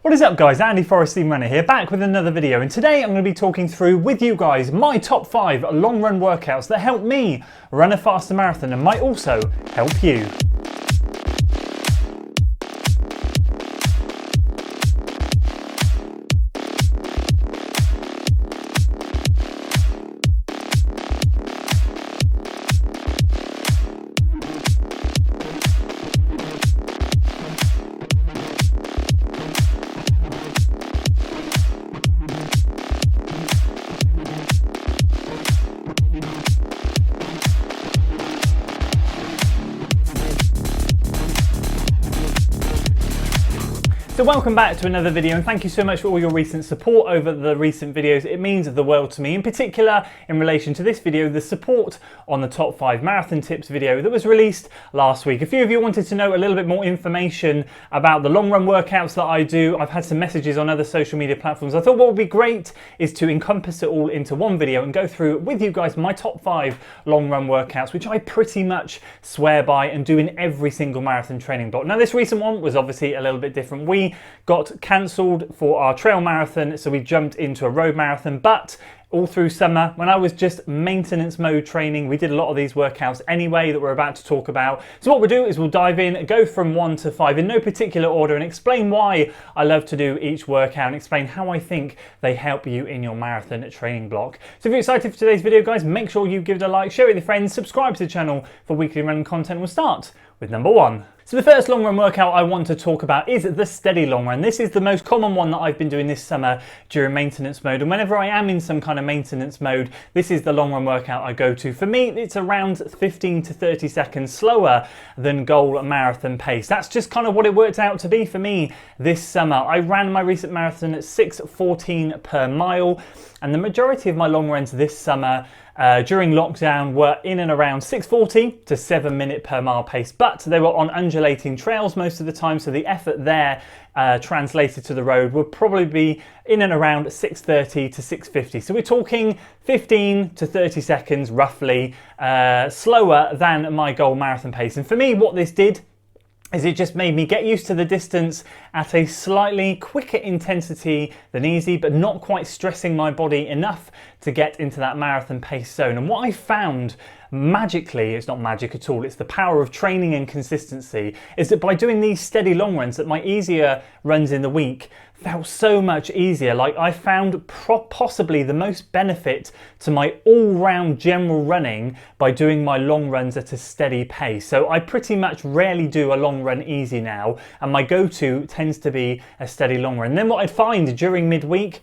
What is up guys, Andy Forest Team Runner here, back with another video, and today I'm going to be talking through with you guys my top 5 long run workouts that help me run a faster marathon and might also help you. So welcome back to another video, and thank you so much for all your recent support over the recent videos. It means the world to me, in particular in relation to this video, the support on the top 5 marathon tips video that was released last week. A few of you wanted to know a little bit more information about the long run workouts that I do. I've had some messages on other social media platforms. I thought what would be great is to encompass it all into one video and go through with you guys my top 5 long run workouts, which I pretty much swear by and do in every single marathon training block. Now this recent one was obviously a little bit different. We got cancelled for our trail marathon, so we jumped into a road marathon, but all through summer, when I was just maintenance mode training, we did a lot of these workouts anyway that we're about to talk about. So what we'll do is we'll dive in, go from 1 to 5 in no particular order, and explain why I love to do each workout and explain how I think they help you in your marathon training block. So if you're excited for today's video guys, make sure you give it a like, share it with your friends, subscribe to the channel for weekly running content. We'll start with number 1. So the first long run workout I want to talk about is the steady long run. This is the most common one that I've been doing this summer during maintenance mode, and whenever I am in some kind of maintenance mode, this is the long run workout I go to. For me, it's around 15 to 30 seconds slower than goal marathon pace. That's just kind of what it worked out to be for me this summer. I ran my recent marathon at 6:14 per mile, and the majority of my long runs this summer during lockdown were in and around 6:40 to 7 minute per mile pace, but they were on undulating trails most of the time, so the effort there translated to the road would probably be in and around 6:30 to 6:50. So we're talking 15 to 30 seconds roughly slower than my goal marathon pace. And for me, what this did is it just made me get used to the distance at a slightly quicker intensity than easy, but not quite stressing my body enough to get into that marathon pace zone. And what I found magically, it's not magic at all, it's the power of training and consistency, is that by doing these steady long runs, that my easier runs in the week felt so much easier. Like I found possibly the most benefit to my all-round general running by doing my long runs at a steady pace. So I pretty much rarely do a long run easy now, and my go-to tends to be a steady long run. And then what I'd find during midweek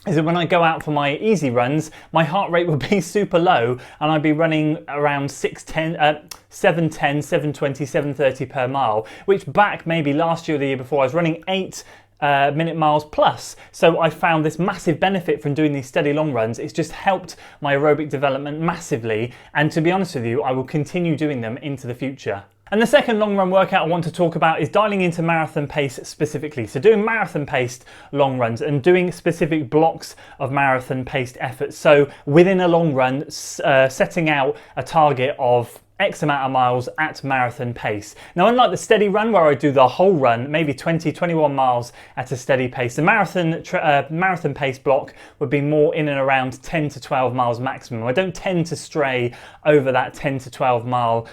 is that when I go out for my easy runs, my heart rate would be super low, and I'd be running around 7:10, 7:20, 7:30 per mile, which back maybe last year or the year before, I was running 8-minute miles plus. So I found this massive benefit from doing these steady long runs. It's just helped my aerobic development massively, and to be honest with you, I will continue doing them into the future. And the second long run workout I want to talk about is dialing into marathon pace specifically. So doing marathon paced long runs and doing specific blocks of marathon paced efforts. So within a long run, setting out a target of X amount of miles at marathon pace. Now, unlike the steady run where I do the whole run, maybe 20, 21 miles at a steady pace, the marathon pace block would be more in and around 10 to 12 miles maximum. I don't tend to stray over that 10 to 12 mile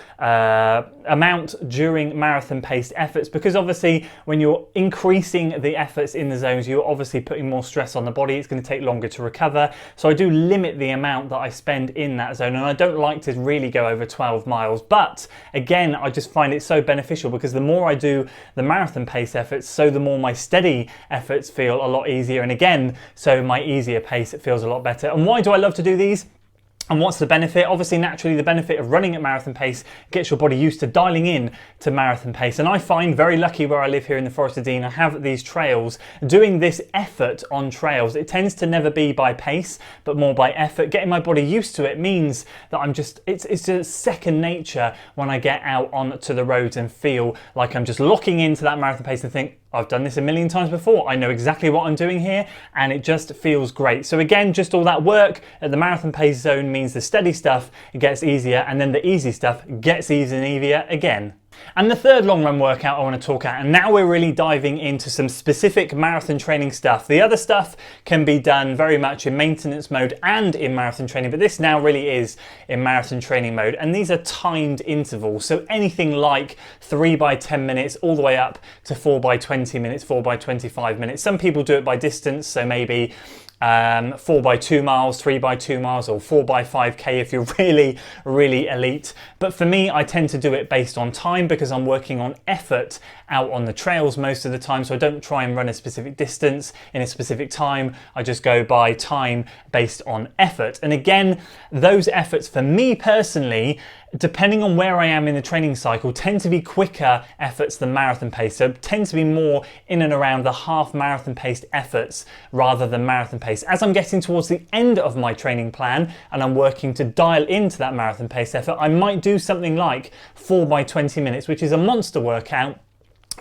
amount during marathon paced efforts, because obviously when you're increasing the efforts in the zones, you're obviously putting more stress on the body. It's going to take longer to recover. So I do limit the amount that I spend in that zone, and I don't like to really go over 12 miles. But again, I just find it so beneficial, because the more I do the marathon pace efforts, so the more my steady efforts feel a lot easier, and again, so my easier pace, it feels a lot better. And why do I love to do these? And what's the benefit? Obviously, naturally, the benefit of running at marathon pace gets your body used to dialing in to marathon pace. And I find very lucky where I live here in the Forest of Dean, I have these trails. Doing this effort on trails, it tends to never be by pace, but more by effort. Getting my body used to it means that it's just second nature when I get out onto the roads and feel like I'm just locking into that marathon pace and think, I've done this a million times before. I know exactly what I'm doing here, and it just feels great. So again, just all that work at the marathon pace zone means the steady stuff gets easier, and then the easy stuff gets easier again. And the third long run workout I want to talk about, and now we're really diving into some specific marathon training stuff. The other stuff can be done very much in maintenance mode and in marathon training, but this now really is in marathon training mode. And these are timed intervals. So anything like 3 by 10 minutes all the way up to 4 by 20 minutes, 4 by 25 minutes. Some people do it by distance, so maybe 4 by 2 miles, 3 by 2 miles, or 4 by 5k if you're really elite. But for me, I tend to do it based on time because I'm working on effort out on the trails most of the time. So I don't try and run a specific distance in a specific time. I just go by time based on effort. And again, those efforts for me personally, depending on where I am in the training cycle, tend to be quicker efforts than marathon pace. So tend to be more in and around the half marathon paced efforts rather than marathon pace. As I'm getting towards the end of my training plan and I'm working to dial into that marathon pace effort, I might do something like 4 by 20 minutes, which is a monster workout,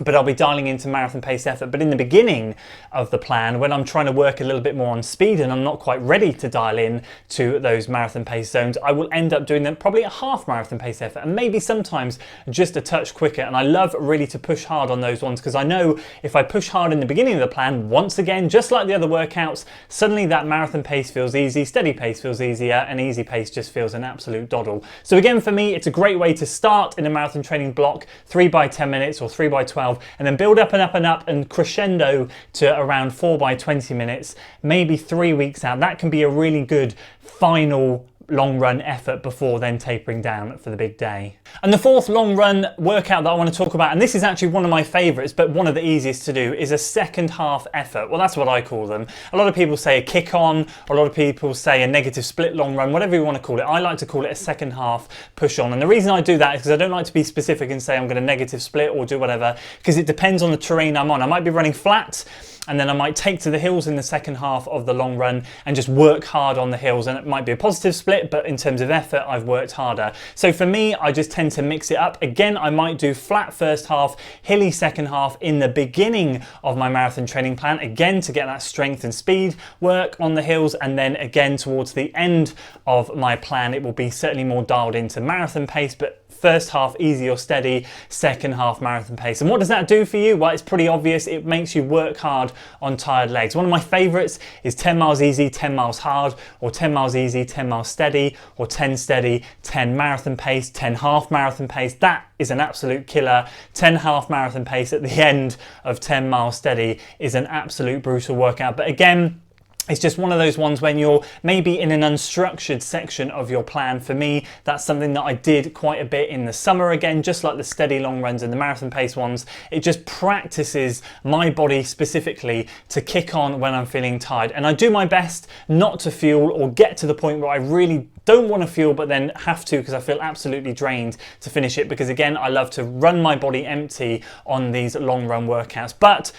but I'll be dialing into marathon pace effort. But in the beginning of the plan, when I'm trying to work a little bit more on speed and I'm not quite ready to dial in to those marathon pace zones, I will end up doing them probably a half marathon pace effort and maybe sometimes just a touch quicker. And I love really to push hard on those ones because I know if I push hard in the beginning of the plan, once again, just like the other workouts, suddenly that marathon pace feels easy, steady pace feels easier, and easy pace just feels an absolute doddle. So again, for me, it's a great way to start in a marathon training block, 3 by 10 minutes or 3 by 12, and then build up and up and up and crescendo to around 4 by 20 minutes, maybe 3 weeks out. That can be a really good final long run effort before then tapering down for the big day. And the fourth long run workout that I want to talk about, and this is actually one of my favorites, but one of the easiest to do, is a second half effort. Well, that's what I call them. A lot of people say a kick on, a lot of people say a negative split long run, whatever you want to call it. I like to call it a second half push on. And the reason I do that is because I don't like to be specific and say I'm going to negative split or do whatever, because it depends on the terrain I'm on. I might be running flat, and then I might take to the hills in the second half of the long run and just work hard on the hills, and it might be a positive split, but in terms of effort, I've worked harder. So for me, I just tend to mix it up. Again, I might do flat first half, hilly second half in the beginning of my marathon training plan, again to get that strength and speed work on the hills, and then again towards the end of my plan, it will be certainly more dialed into marathon pace, but first half easy or steady, second half marathon pace. And what does that do for you? Well, it's pretty obvious. It makes you work hard on tired legs. One of my favorites is 10 miles easy, 10 miles hard, or 10 miles easy, 10 miles steady, or 10 steady, 10 marathon pace, 10 half marathon pace. That is an absolute killer. 10 half marathon pace at the end of 10 miles steady is an absolute brutal workout. But again, it's just one of those ones when you're maybe in an unstructured section of your plan. For me, that's something that I did quite a bit in the summer. Again, just like the steady long runs and the marathon pace ones, it just practices my body specifically to kick on when I'm feeling tired. And I do my best not to fuel or get to the point where I really don't want to fuel, but then have to because I feel absolutely drained to finish it. Because again, I love to run my body empty on these long run workouts. But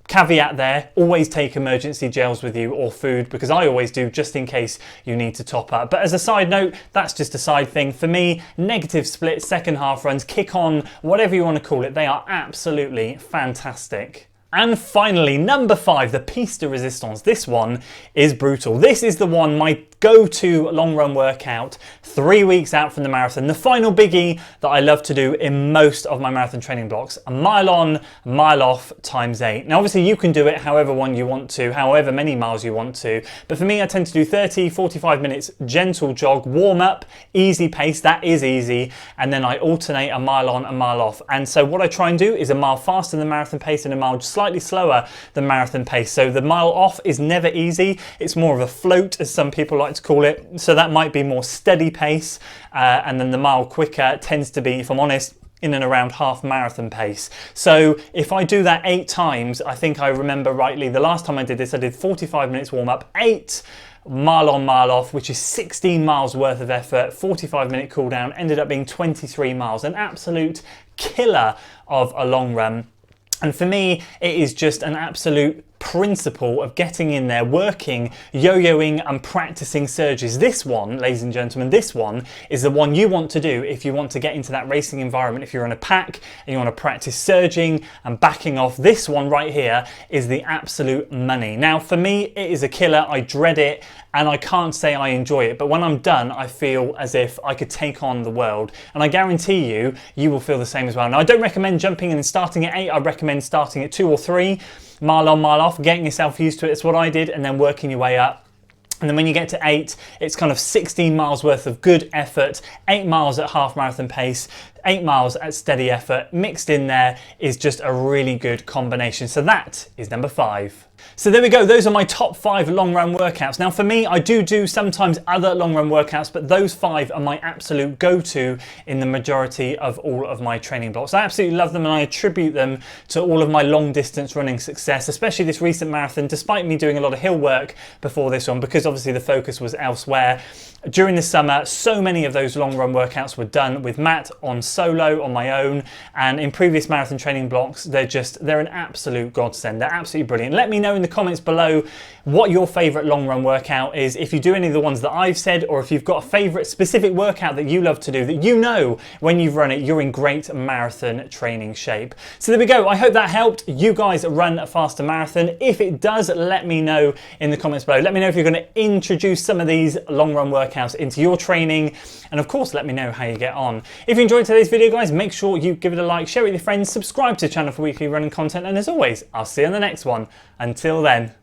caveat there, always take emergency gels with you or food, because I always do, just in case you need to top up. But as a side note, that's just a side thing. For me, negative split, second half runs, kick on, whatever you want to call it, they are absolutely fantastic. And finally, number 5, the piste de resistance. This one is brutal. This is the one, my go-to long run workout 3 weeks out from the marathon. The final biggie that I love to do in most of my marathon training blocks, a mile on, mile off times 8. Now obviously you can do it however one you want to, however many miles you want to, but for me I tend to do 30, 45 minutes gentle jog, warm up, easy pace, that is easy, and then I alternate a mile on, a mile off. And so what I try and do is a mile faster than marathon pace and a mile slightly slower than marathon pace. So the mile off is never easy, it's more of a float, as some people like to call it. So that might be more steady pace, and then the mile quicker tends to be, if I'm honest, in and around half marathon pace. So if I do that 8 times, I think I remember rightly, the last time I did this, I did 45 minutes warm up, 8 mile on, mile off, which is 16 miles worth of effort, 45-minute cool down, ended up being 23 miles, an absolute killer of a long run. And for me, it is just an absolute principle of getting in there, working, yo-yoing and practicing surges. This one, ladies and gentlemen, this one is the one you want to do if you want to get into that racing environment. If you're on a pack and you want to practice surging and backing off, this one right here is the absolute money. Now for me, it is a killer. I dread it and I can't say I enjoy it, but when I'm done, I feel as if I could take on the world, and I guarantee you, you will feel the same as well. Now I don't recommend jumping in and starting at 8, I recommend starting at 2 or 3, mile on, mile off, getting yourself used to it. It's what I did, and then working your way up. And then when you get to 8, it's kind of 16 miles worth of good effort, 8 miles at half marathon pace, 8 miles at steady effort. Mixed in there is just a really good combination. So that is number 5. So there we go, those are my top 5 long run workouts. Now for me, I do sometimes other long run workouts, but those 5 are my absolute go-to in the majority of all of my training blocks. I absolutely love them and I attribute them to all of my long distance running success, especially this recent marathon, despite me doing a lot of hill work before this one, because obviously the focus was elsewhere. During the summer, so many of those long run workouts were done with Matt on solo, on my own, and in previous marathon training blocks, they're an absolute godsend. They're absolutely brilliant. Let me know in the comments below what your favorite long run workout is, if you do any of the ones that I've said, or if you've got a favorite specific workout that you love to do, that you know when you've run it, you're in great marathon training shape. So there we go. I hope that helped you guys run a faster marathon. If it does, let me know in the comments below. Let me know if you're going to introduce some of these long run workouts into your training, and of course let me know how you get on. If you enjoyed today's video, guys, make sure you give it a like, share it with your friends, subscribe to the channel for weekly running content, and as always, I'll see you in the next one. Until then.